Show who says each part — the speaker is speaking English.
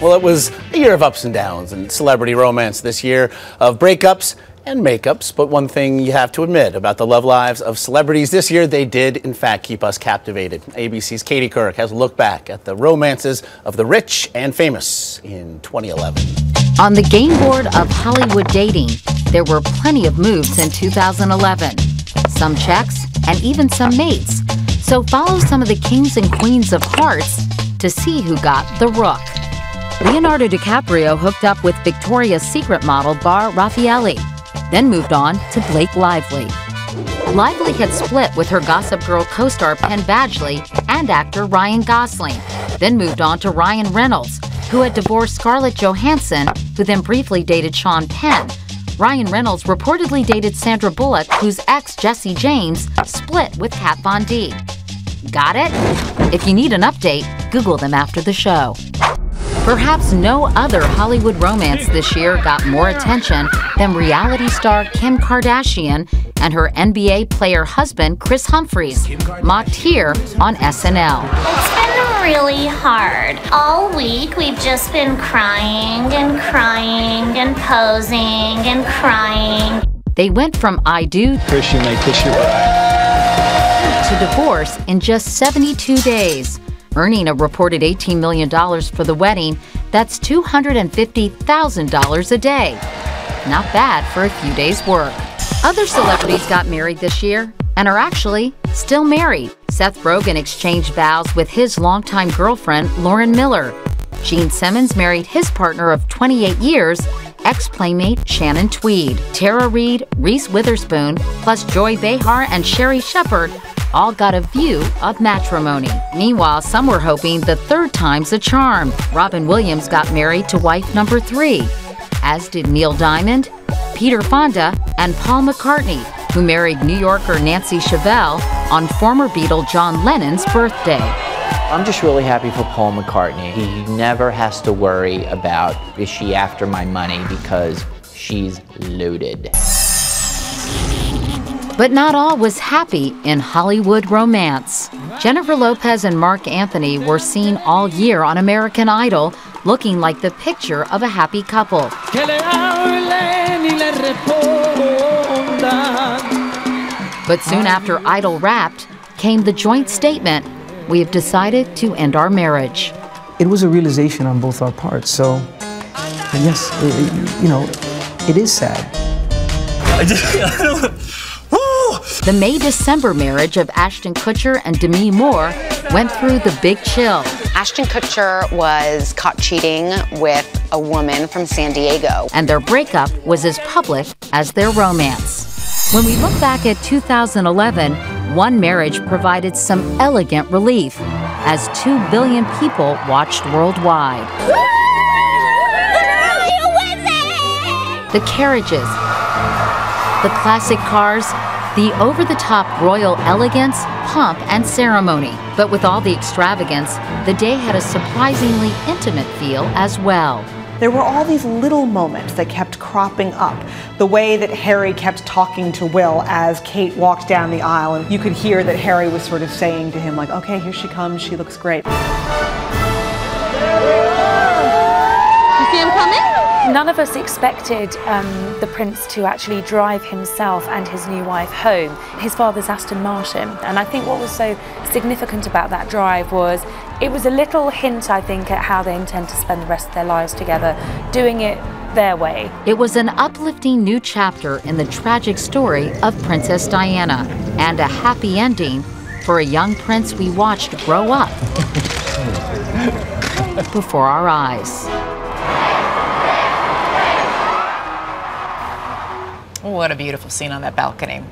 Speaker 1: Well, it was a year of ups and downs in celebrity romance this year, of breakups and makeups. But one thing you have to admit about the love lives of celebrities this year, they did, in fact, keep us captivated. ABC's Katie Couric has a look back at the romances of the rich and famous in 2011.
Speaker 2: On the game board of Hollywood dating, there were plenty of moves in 2011. Some checks and even some mates. So follow some of the kings and queens of hearts to see who got the rook. Leonardo DiCaprio hooked up with Victoria's Secret model Bar Raffaelli, then moved on to Blake Lively. Lively had split with her Gossip Girl co-star Penn Badgley and actor Ryan Gosling, then moved on to Ryan Reynolds, who had divorced Scarlett Johansson, who then briefly dated Sean Penn. Ryan Reynolds reportedly dated Sandra Bullock, whose ex Jesse James split with Kat Von D. Got it? If you need an update, Google them after the show. Perhaps no other Hollywood romance this year got more attention than reality star Kim Kardashian and her NBA player husband Chris Humphries, mocked here on SNL.
Speaker 3: It's been really hard. All week we've just been crying and crying and posing and crying.
Speaker 2: They went from I do
Speaker 4: Chris, you may kiss your bride
Speaker 2: to divorce in just 72 days, earning a reported $18 million for the wedding. That's $250,000 a day. Not bad for a few days' work. Other celebrities got married this year and are actually still married. Seth Rogen exchanged vows with his longtime girlfriend, Lauren Miller. Gene Simmons married his partner of 28 years, ex-playmate Shannon Tweed. Tara Reid, Reese Witherspoon, plus Joy Behar and Sherry Shepherd all got a view of matrimony. Meanwhile, some were hoping the third time's a charm. Robin Williams got married to wife number 3, as did Neil Diamond, Peter Fonda, and Paul McCartney, who married New Yorker Nancy Chevelle on former Beatle John Lennon's birthday.
Speaker 5: I'm just really happy for Paul McCartney. He never has to worry about, is she after my money, because she's loaded.
Speaker 2: But not all was happy in Hollywood romance. Jennifer Lopez and Mark Anthony were seen all year on American Idol, looking like the picture of a happy couple. But soon after Idol wrapped, came the joint statement, "We have decided to end our marriage."
Speaker 6: It was a realization on both our parts, so yes, it is sad.
Speaker 2: The May-December marriage of Ashton Kutcher and Demi Moore went through the big chill.
Speaker 7: Ashton Kutcher was caught cheating with a woman from San Diego.
Speaker 2: And their breakup was as public as their romance. When we look back at 2011, one marriage provided some elegant relief, as 2 billion people watched worldwide. The carriages, the classic cars, the over-the-top royal elegance, pomp, and ceremony. But with all the extravagance, the day had a surprisingly intimate feel as well.
Speaker 8: There were all these little moments that kept cropping up. The way that Harry kept talking to Will as Kate walked down the aisle, and you could hear that Harry was sort of saying to him, like, okay, here she comes, she looks great.
Speaker 9: You see him coming?
Speaker 10: None of us expected the prince to actually drive himself and his new wife home. His father's Aston Martin, and I think what was so significant about that drive was it was a little hint, I think, at how they intend to spend the rest of their lives together, doing it their way.
Speaker 2: It was an uplifting new chapter in the tragic story of Princess Diana, and a happy ending for a young prince we watched grow up before our eyes.
Speaker 11: What a beautiful scene on that balcony.